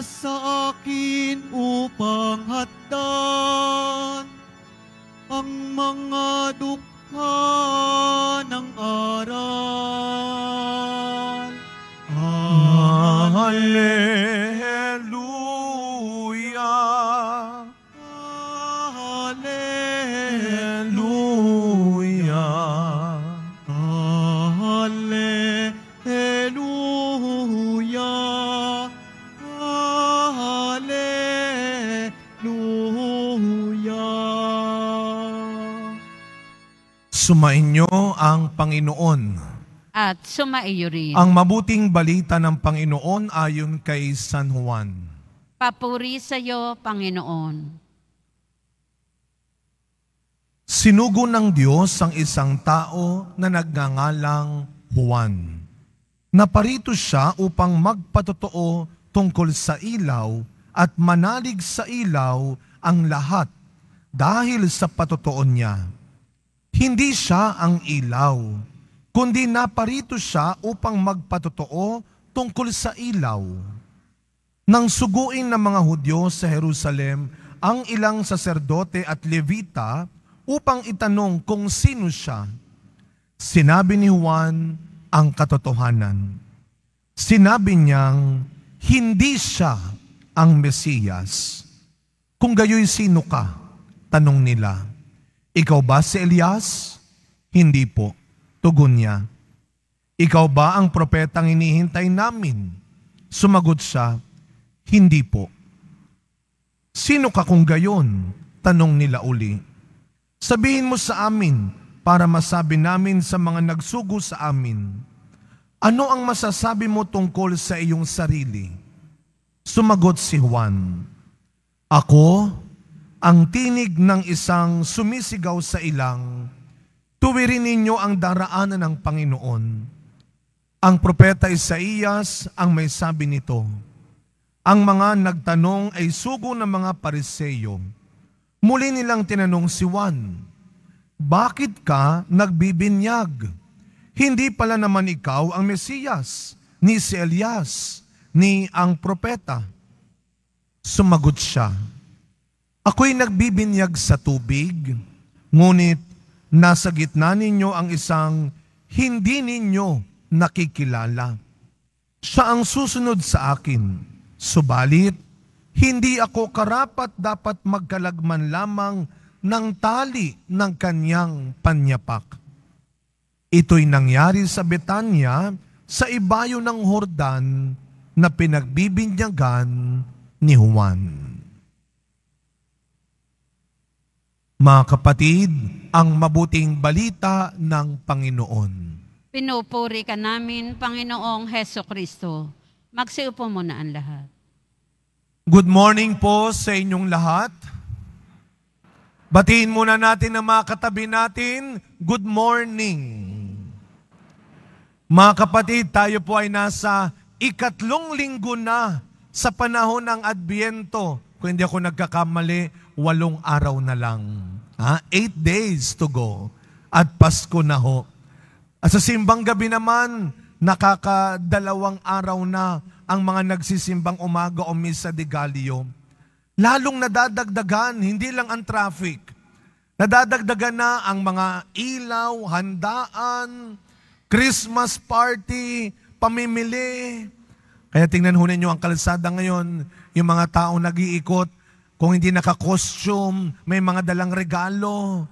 sa akin upang hatdan ang mga dukha ng aral. Hallelujah! Hallelujah! Hallelujah! Hallelujah! Sumainyo ang Panginoon. At sumaiyo rin. Ang mabuting balita ng Panginoon ayon kay San Juan. Papuri sa iyo, Panginoon. Sinugo ng Diyos ang isang tao na nagngangalang Juan. Naparito siya upang magpatotoo tungkol sa ilaw at manalig sa ilaw ang lahat dahil sa patotoo niya. Hindi siya ang ilaw, kundi naparito siya upang magpatotoo tungkol sa ilaw. Nang suguin ng mga Hudyo sa Jerusalem ang ilang saserdote at Levita upang itanong kung sino siya, sinabi ni Juan ang katotohanan. Sinabi niyang hindi siya ang Mesiyas. Kung gayoy sino ka? Tanong nila. Ikaw ba si Elias? Hindi po. Tugon niya. Ikaw ba ang propetang hinihintay namin? Sumagot siya, hindi po. Sino ka kung gayon? Tanong nila uli. Sabihin mo sa amin para masabi namin sa mga nagsugo sa amin. Ano ang masasabi mo tungkol sa iyong sarili? Sumagot si Juan. Ako ang tinig ng isang sumisigaw sa ilang, tuwirin ninyo ang daraanan ng Panginoon. Ang propeta Isaías ang may sabi nito. Ang mga nagtanong ay sugo ng mga Pariseyo. Muli nilang tinanong si Juan, bakit ka nagbibinyag? Hindi pala naman ikaw ang Mesiyas, ni si Elias, ni ang propeta. Sumagot siya, ako'y nagbibinyag sa tubig, ngunit nasa gitna ninyo ang isang hindi ninyo nakikilala. Siya ang susunod sa akin, subalit hindi ako karapat dapat magkalagman lamang ng tali ng kanyang panyapak. Ito'y nangyari sa Betania, sa ibayo ng Jordan na pinagbibinyagan ni Juan. Mga kapatid, ang mabuting balita ng Panginoon. Pinupuri ka namin, Panginoong Hesukristo. Magsiupo muna ang lahat. Good morning po sa inyong lahat. Batiin muna natin ang mga katabi natin. Good morning. Mga kapatid, tayo po ay nasa ikatlong linggo na sa panahon ng Adbyento. Kung hindi ako nagkakamali, 8 araw na lang. 8 days to go. At Pasko na ho. At sa simbang gabi naman, nakaka2 araw na ang mga nagsisimbang umaga o Misa de Gallo. Lalong nadadagdagan, hindi lang ang traffic. Nadadagdagan na ang mga ilaw, handaan, Christmas party, pamimili. Kaya tingnan ho ninyo ang kalsada ngayon, yung mga taong nag-iikot, kung hindi naka-costume, may mga dalang regalo.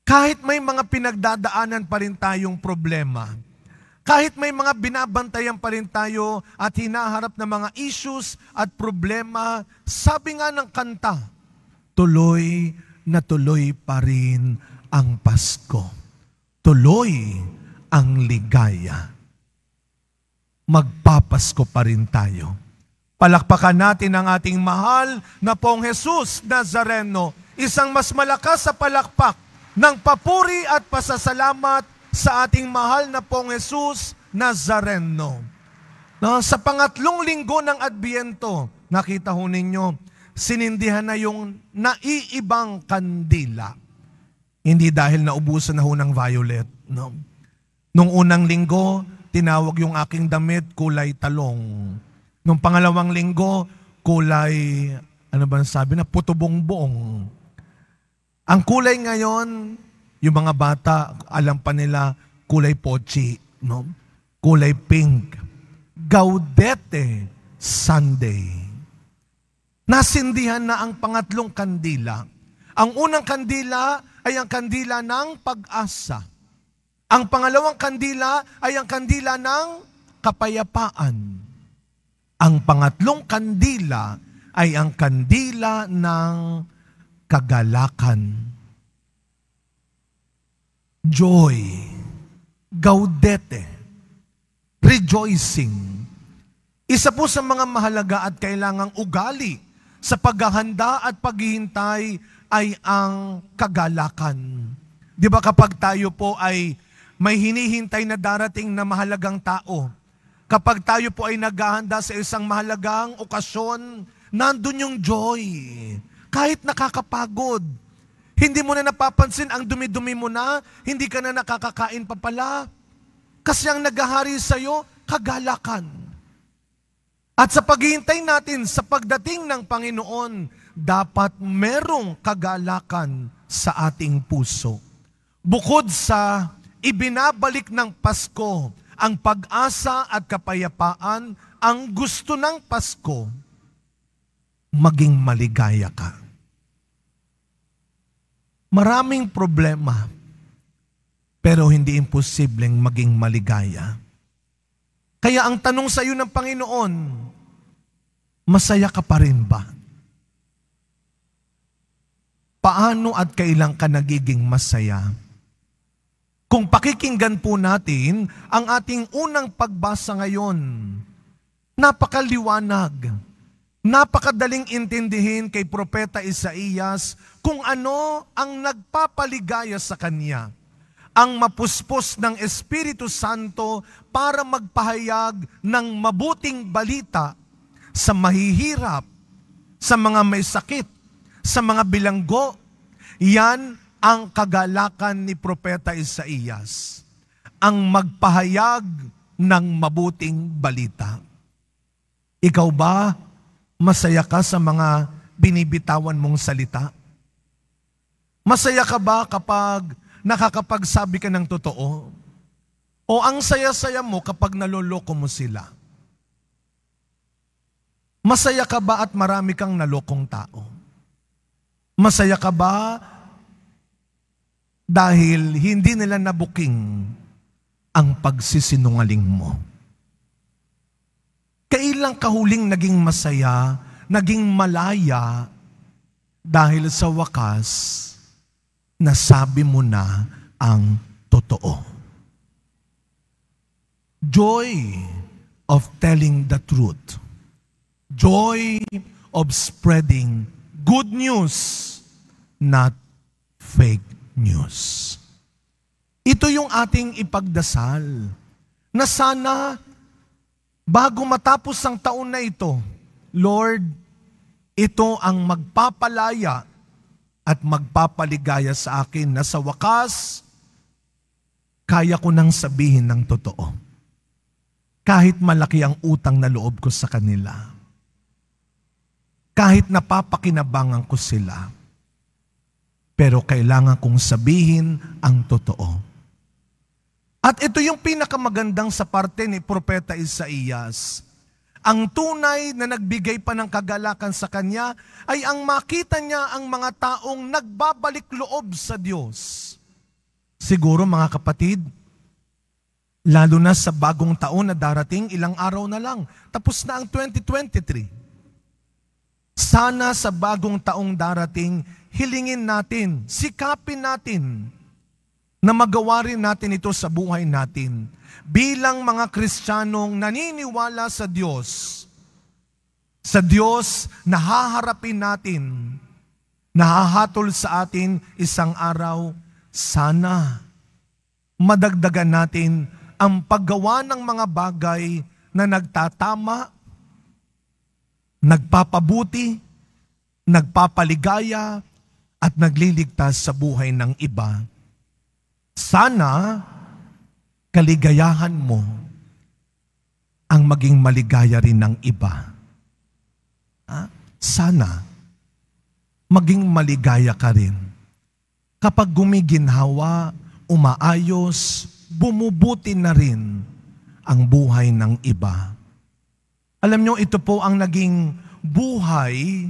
Kahit may mga pinagdadaanan pa rin tayong problema, kahit may mga binabantayan pa rin tayo at hinaharap na mga issues at problema, sabi nga ng kanta, tuloy na tuloy pa rin ang Pasko. Tuloy ang ligaya. Magpapasko pa rin tayo. Palakpakan natin ang ating mahal na Pong Jesus Nazareno, isang mas malakas sa palakpak ng papuri at pasasalamat sa ating mahal na Pong Jesus Nazareno. Sa pangatlong linggo ng Adbyento, nakita ho ninyo, sinindihan na yung naiibang kandila. Hindi dahil naubusan na ho ng violet. No? Nung unang linggo, tinawag yung aking damit kulay talong. Nung pangalawang linggo, kulay, ano ba sabi na, puto-bongbong. Ang kulay ngayon, yung mga bata, alam pa nila, kulay pochi, no? Kulay pink. Gaudete Sunday. Nasindihan na ang pangatlong kandila. Ang unang kandila ay ang kandila ng pag-asa. Ang pangalawang kandila ay ang kandila ng kapayapaan. Ang pangatlong kandila ay ang kandila ng kagalakan. Joy, gaudete, rejoicing. Isa po sa mga mahalaga at kailangang ugali sa paghahanda at paghihintay ay ang kagalakan. Di ba kapag tayo po ay may hinihintay na darating na mahalagang tao, kapag tayo po ay naghahanda sa isang mahalagang okasyon, nandun yung joy. Kahit nakakapagod, hindi mo na napapansin ang dumi-dumi mo na, hindi ka na nakakakain pa pala. Kasi ang naghahari sa'yo, kagalakan. At sa paghihintay natin sa pagdating ng Panginoon, dapat merong kagalakan sa ating puso. Bukod sa ibinabalik ng Pasko, ang pag-asa at kapayapaan, ang gusto ng Pasko, maging maligaya ka. Maraming problema, pero hindi imposibleng maging maligaya. Kaya ang tanong sa iyo ng Panginoon, masaya ka pa rin ba? Paano at kailan ka nagiging masaya? Kung pakikinggan po natin ang ating unang pagbasa ngayon, napakaliwanag, napakadaling intindihin kay Propeta Isaías kung ano ang nagpapaligaya sa kanya. Ang mapuspos ng Espiritu Santo para magpahayag ng mabuting balita sa mahihirap, sa mga may sakit, sa mga bilanggo. Yan ang kagalakan ni Propeta Isaías. Ang magpahayag ng mabuting balita. Ikaw ba, masaya ka sa mga binibitawan mong salita? Masaya ka ba kapag nakakapagsabi ka ng totoo? O ang saya-saya mo kapag naloloko mo sila? Masaya ka ba at marami kang nalokong tao? Masaya ka ba dahil hindi nila nabuking ang pagsisinungaling mo? Kailang ka huling naging masaya, naging malaya dahil sa wakas nasabi mo na ang totoo? Joy of telling the truth. Joy of spreading good news, not fake news. Ito yung ating ipagdasal na sana bago matapos ang taon na ito, Lord, ito ang magpapalaya at magpapaligaya sa akin na sa wakas, kaya ko nang sabihin ng totoo. Kahit malaki ang utang na loob ko sa kanila. Kahit napapakinabangan ko sila. Pero kailangan kong sabihin ang totoo. At ito yung pinakamagandang sa parte ni Propeta Isaías. Ang tunay na nagbigay pa ng kagalakan sa kanya ay ang makita niya ang mga taong nagbabalik loob sa Diyos. Siguro mga kapatid, lalo na sa bagong taon na darating, ilang araw na lang, tapos na ang 2023. Sana sa bagong taong darating, hilingin natin, sikapin natin, na magawa rin natin ito sa buhay natin. Bilang mga Kristiyanong naniniwala sa Diyos na haharapin natin, nahahatol sa atin isang araw, sana madagdagan natin ang paggawa ng mga bagay na nagtatama, nagpapabuti, nagpapaligaya, at nagliligtas sa buhay ng iba. Sana kaligayahan mo ang maging maligaya rin ng iba. Sana maging maligaya ka rin. Kapag gumiginhawa, umaayos, bumubuti na rin ang buhay ng iba. Alam nyo, ito po ang naging buhay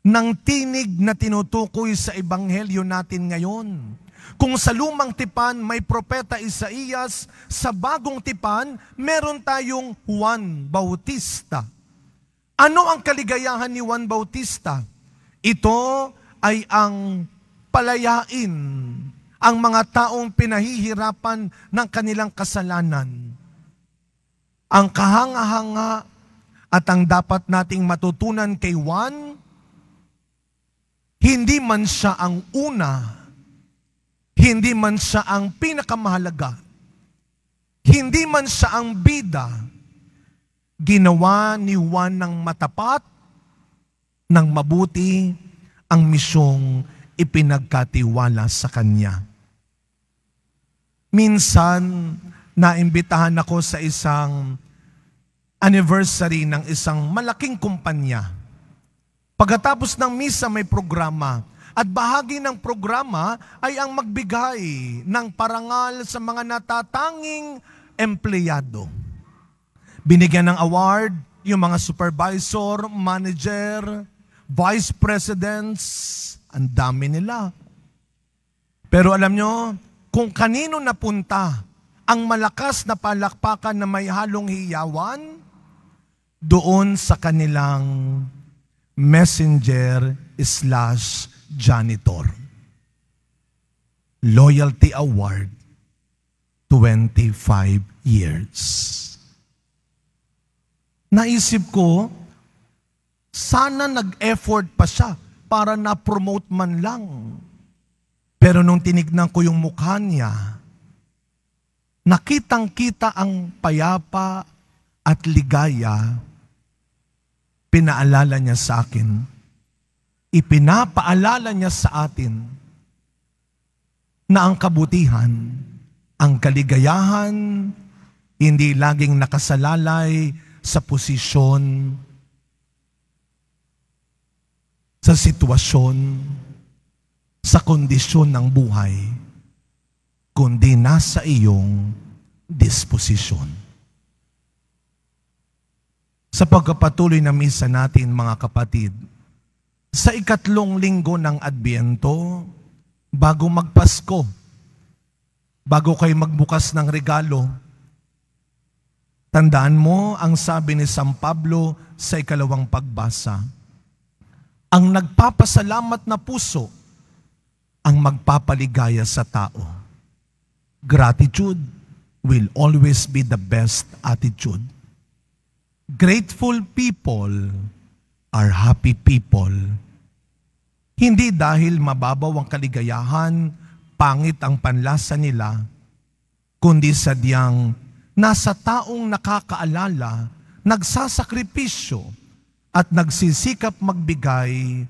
ng tinig na tinutukoy sa ebanghelyo natin ngayon. Kung sa lumang tipan may propeta Isaías, sa bagong tipan meron tayong Juan Bautista. Ano ang kaligayahan ni Juan Bautista? Ito ay ang palayain ang mga taong pinahihirapan ng kanilang kasalanan. Ang kahanga-hanga at ang dapat nating matutunan kay Juan, hindi man siya ang una, hindi man siya ang pinakamahalaga, hindi man siya ang bida, ginawa ni Juan ng matapat, ng mabuti, ang misyong ipinagkatiwala sa kanya. Minsan, naimbitahan ako sa isang anniversary ng isang malaking kumpanya. Pagkatapos ng misa may programa, at bahagi ng programa ay ang magbigay ng parangal sa mga natatanging empleyado. Binigyan ng award yung mga supervisor, manager, vice presidents, ang dami nila. Pero alam nyo, kung kanino napunta ang malakas na palakpakan na may halong hiyawan, doon sa kanilang messenger/janitor. Loyalty Award, 25 years. Naisip ko, sana nag-effort pa siya para na-promote man lang. Pero nung tinignan ko yung mukha niya, nakitang-kita ang payapa at ligaya. Pinaalala niya sa akin, ipinapaalala niya sa atin na ang kabutihan, ang kaligayahan, hindi laging nakasalalay sa posisyon, sa sitwasyon, sa kondisyon ng buhay, kundi nasa iyong disposisyon. Sa pagkapatuloy na misa natin, mga kapatid, sa ikatlong linggo ng Adbyento, bago magpasko, bago kayo magbukas ng regalo, tandaan mo ang sabi ni San Pablo sa ikalawang pagbasa, ang nagpapasalamat na puso ang magpapaligaya sa tao. Gratitude will always be the best attitude. Grateful people are happy people. Hindi dahil mababaw ang kaligayahan, pangit ang panlasa nila, kundi sadyang nasa taong nakakaalala, nagsasakripisyo at nagsisikap magbigay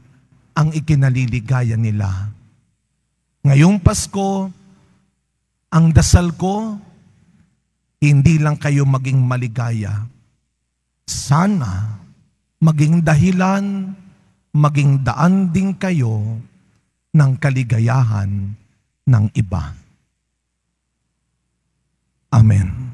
ang ikinaliligaya nila. Ngayong Pasko, ang dasal ko, hindi lang kayo maging maligaya. Sana maging dahilan, maging daan din kayo ng kaligayahan ng iba. Amen.